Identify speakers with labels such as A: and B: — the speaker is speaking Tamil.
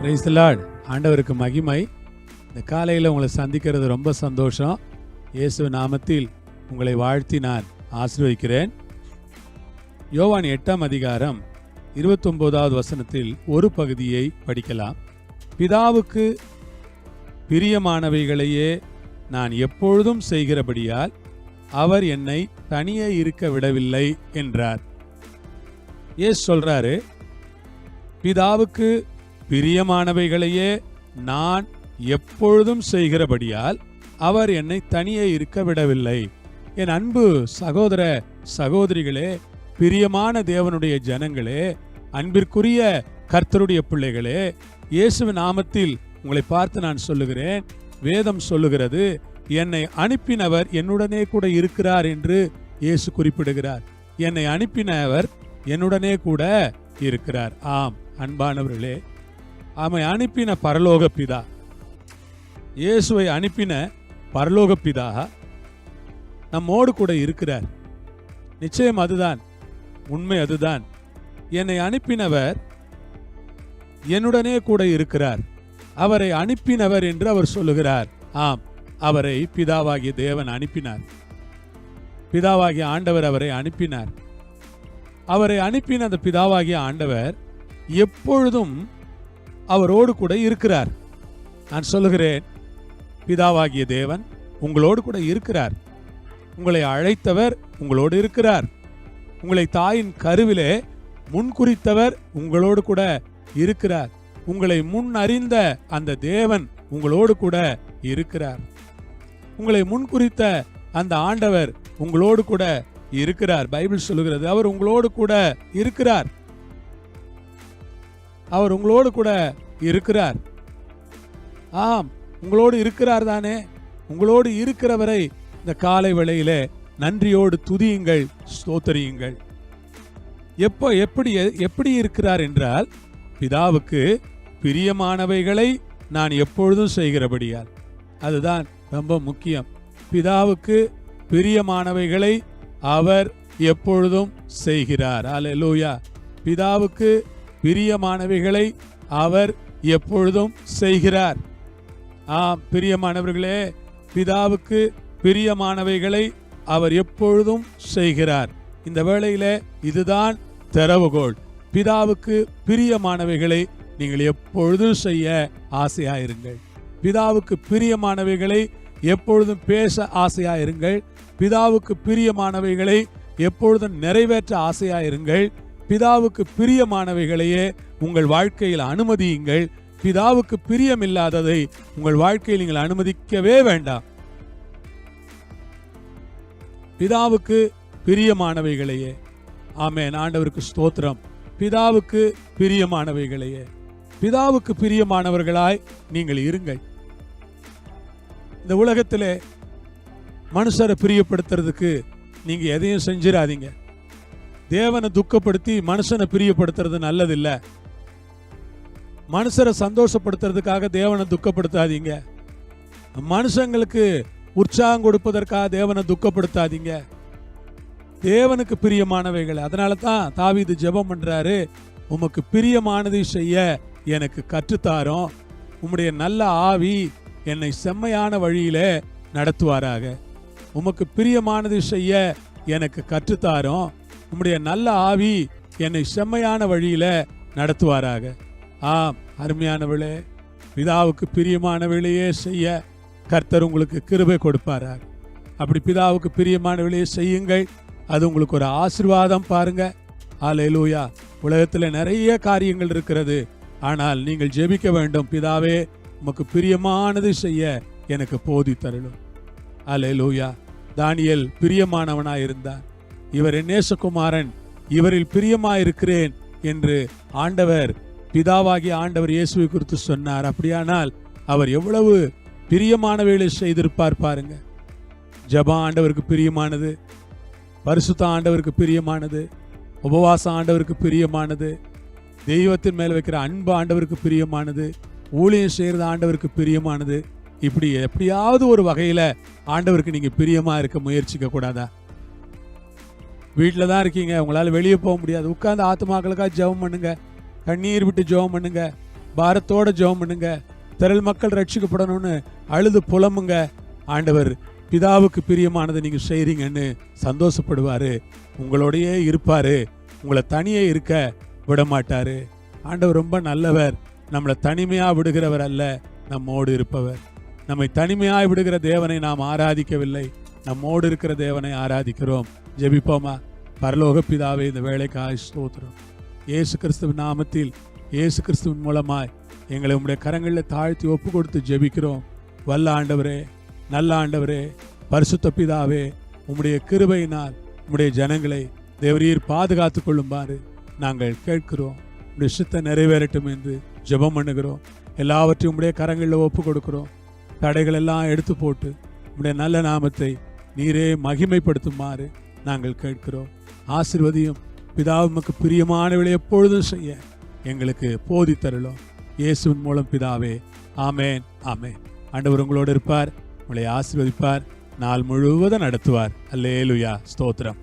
A: Praise the Lord. ஆண்டவருக்கு மகிமை. இந்த காலையில் உங்களை சந்திக்கிறது ரொம்ப சந்தோஷம். இயேசு நாமத்தில் உங்களை வாழ்த்தி நான் ஆசீர்வதிக்கிறேன். யோவான் 8ஆம் அதிகாரம் 29வது வசனத்தில் ஒரு பகுதியை படிக்கலாம். பிதாவுக்கு பிரியமானவைகளையே நான் எப்பொழுதும் செய்கிறபடியால் அவர் என்னை தனியே இருக்க விடவில்லை என்றார். இயேசு சொல்றாரு, பிதாவுக்கு பிரியமானவைகளையே நான் எப்பொழுதும் செய்கிறபடியால் அவர் என்னை தனியே இருக்க விடவில்லை. என் அன்பு சகோதர சகோதரிகளே, பிரியமான தேவனுடைய ஜனங்களே, அன்பிற்குரிய கர்த்தருடைய பிள்ளைகளே, இயேசுவின் நாமத்தில் உங்களை பார்த்து நான் சொல்லுகிறேன். வேதம் சொல்லுகிறது, என்னை அனுப்பினவர் என்னுடனே கூட இருக்கிறார் என்று இயேசு குறிப்பிடுகிறார். என்னை அனுப்பினவர் என்னுடனே கூட இருக்கிறார். ஆம் அன்பானவர்களே, அவனை அனுப்பின பரலோக பிதா, இயேசுவை அனுப்பின பரலோக பிதா நம்மோடு கூட இருக்கிறார். நிச்சயம் அதுதான் உண்மை, அதுதான். என்னை அனுப்பினவர் என்னுடனே கூட இருக்கிறார். அவரை அனுப்பினவர் என்று அவர் சொல்லுகிறார். ஆம், அவரை பிதாவாகிய தேவன் அனுப்பினார். பிதாவாகிய ஆண்டவர் அவரை அனுப்பினார். அவரை அனுப்பின அந்த பிதாவாகிய ஆண்டவர் எப்பொழுதும் அவரோடு கூட இருக்கிறார். நான் சொல்லுகிறேன், பிதாவாகிய தேவன் உங்களோடு கூட இருக்கிறார். உங்களை அழைத்தவர் உங்களோடு இருக்கிறார். உங்களை தாயின் கருவிலே முன்குறித்தவர் உங்களோடு கூட இருக்கிறார். உங்களை முன் அறிந்த அந்த தேவன் உங்களோடு கூட இருக்கிறார். உங்களை முன்குறித்த அந்த ஆண்டவர் உங்களோடு கூட இருக்கிறார். பைபிள் சொல்லுகிறது, அவர் உங்களோடு கூட இருக்கிறார். அவர் உங்களோடு கூட இருக்கிறார். ஆம், உங்களோடு இருக்கிறார் தானே. உங்களோடு இருக்கிறவரை இந்த காலை வேளையிலே நன்றியோடு துதியுங்கள், ஸ்தோத்திரியுங்கள். எப்படி இருக்கிறார் என்றால், பிதாவுக்கு பிரியமானவைகளை நான் எப்பொழுதும் செய்கிறபடியால். அதுதான் ரொம்ப முக்கியம். பிதாவுக்கு பிரியமானவைகளை அவர் எப்பொழுதும் செய்கிறார். அல்லேலூயா. பிதாவுக்கு பிரியமானவைகளை அவர் எப்பொழுதும் செய்கிறார். ஆம் பிரியமானவர்களே, பிதாவுக்கு பிரியமானவைகளை அவர் எப்பொழுதும் செய்கிறார். இந்த வேளையிலே இதுதான் திறவுகோல். பிதாவுக்கு பிரியமானவைகளை நீங்கள் எப்பொழுதும் செய்ய ஆசையாயிருங்கள். பிதாவுக்கு பிரியமானவைகளை எப்பொழுதும் பேச ஆசையாயிருங்கள். பிதாவுக்கு பிரியமானவைகளை எப்பொழுதும் நிறைவேற்ற ஆசையாயிருங்கள். பிதாவுக்கு பிரியமானவைகளையே உங்கள் வாழ்க்கையில் அனுமதியுங்கள். பிதாவுக்கு பிரியமில்லாததை உங்கள் வாழ்க்கையில் நீங்கள் அனுமதிக்கவே வேண்டாம். பிதாவுக்கு பிரியமானவைகளையே. ஆமென். ஆண்டவருக்கு ஸ்தோத்திரம். பிதாவுக்கு பிரியமானவைகளையே. பிதாவுக்கு பிரியமானவர்களாய் நீங்கள் இருங்கள். இந்த உலகத்திலே மனுஷரை பிரியப்படுத்துறதுக்கு நீங்க எதையும் செஞ்சிடாதீங்க. தேவனை துக்கப்படுத்தி மனுஷனை பிரியப்படுத்துறது நல்லதில்ல. மனுஷரை சந்தோஷப்படுத்துறதுக்காக தேவனை துக்கப்படுத்தாதீங்க. மனுஷங்களுக்கு உற்சாகம் கொடுப்பதற்காக தேவனை துக்கப்படுத்தாதீங்க. தேவனுக்கு பிரியமானவைகள். அதனால தான் தாவீது ஜெபம் பண்றாரு, உமக்கு பிரியமானதை செய்ய எனக்கு கற்றுத்தாரோம். உம்முடைய நல்ல ஆவி என்னை செம்மையான வழியிலே நடத்துவாராக. உமக்கு பிரியமானதை செய்ய எனக்கு கற்றுத்தாரோம். உம்முடைய நல்ல ஆவி என்னை செம்மையான வழியில நடத்துவாராக. ஆம் அருமையானவளே, பிதாவுக்கு பிரியமானவளையே செய்ய கர்த்தர் உங்களுக்கு கிருபை கொடுப்பாராக. அப்படி பிதாவுக்கு பிரியமானவளையே செய்யுங்கள். அது உங்களுக்கு ஒரு ஆசீர்வாதம். பாருங்க, அல்லேலூயா. உலகத்தில் நிறைய காரியங்கள் இருக்கிறது, ஆனால் நீங்கள் ஜெபிக்க வேண்டும், பிதாவே உமக்கு பிரியமானது செய்ய எனக்கு போதி தரணும். அல்லேலூயா. தானியேல் பிரியமானவனாயிருந்தான். இவர் என் நேசகுமாரன், இவரில் பிரியமாயிருக்கிறேன் என்று ஆண்டவர், பிதாவாகிய ஆண்டவர் இயேசுவை குறித்து சொன்னார். அப்படியானால் அவர் எவ்வளவு பிரியமானவைகளை செய்திருப்பார் பாருங்க. ஜெபம் ஆண்டவருக்கு பிரியமானது, பரிசுத்த ஆண்டவருக்கு பிரியமானது, உபவாசம் ஆண்டவருக்கு பிரியமானது, தெய்வத்தின் மேல் வைக்கிற அன்பு ஆண்டவருக்கு பிரியமானது, ஊழியம் செய்யறது ஆண்டவருக்கு பிரியமானது. இப்படி எப்படியாவது ஒரு வகையில ஆண்டவருக்கு நீங்க பிரியமா இருக்க முயற்சிக்க கூடாதா? வீட்டில் தான் இருக்கீங்க, உங்களால் வெளியே போக முடியாது, உட்கார்ந்து ஆத்மாக்களுக்காக ஜெபம் பண்ணுங்க, கண்ணீர் விட்டு ஜெபம் பண்ணுங்க. பாரத்தோட ஜெபம் பண்ணுங்க. திரள் மக்கள் ரட்சிக்கப்படணும்னு அழுது புலம்புங்க. ஆண்டவர் பிதாவுக்கு பிரியமானதை நீங்க செய்றீங்கன்னு சந்தோஷப்படுவாரு. உங்களோடையே இருப்பாரு. உங்களை தனியே இருக்க விட மாட்டாரு. ஆண்டவர் ரொம்ப நல்லவர். நம்மளை தனிமையா விடுகிறவர் அல்ல, நம்மோடு இருப்பவர். நம்மை தனிமையாய் விடுகிற தேவனை நாம் ஆராதிக்கவில்லை, நம்மோடு இருக்கிற தேவனை ஆராதிக்கிறோம். ஜெபிப்போமா? பரலோக பிதாவே, இந்த வேளைக்காய் ஸ்தோத்திரம். இயேசு கிறிஸ்துவின் நாமத்தில், இயேசு கிறிஸ்துவின் மூலமாய் எங்களை உம்முடைய கரங்களில் தாழ்த்தி ஒப்பு கொடுத்து ஜெபிக்கிறோம். வல்ல ஆண்டவரே, நல்ல ஆண்டவரே, பரிசுத்த பிதாவே, உம்முடைய கிருபையினால் உம்முடைய ஜனங்களை தேவரீர் பாதுகாத்து கொள்ளுமாறு நாங்கள் கேட்கிறோம். உம்முடைய சித்தம் நிறைவேறட்டும் என்று ஜெபம் பண்ணுகிறோம். எல்லாவற்றையும் உம்முடைய கரங்களில் ஒப்பு கொடுக்கிறோம். தடைகள் எல்லாம் எடுத்து போட்டு உம்முடைய நல்ல நாமத்தை நீரே மகிமைப்படுத்துமாறு நாங்கள் கேட்கிறோம். ஆசீர்வதியும். பிதாவுக்கு பிரியமானவளை எப்பொழுதும் செய்ய எங்களுக்கு போதித்தருளும். இயேசுவின் மூலம் பிதாவே, ஆமேன், ஆமேன். ஆண்டவர் உங்களோடு இருப்பார், உங்களை ஆசீர்வதிப்பார், நாள் முழுவதும் நடத்துவார். அல்லேலூயா, ஸ்தோத்திரம்.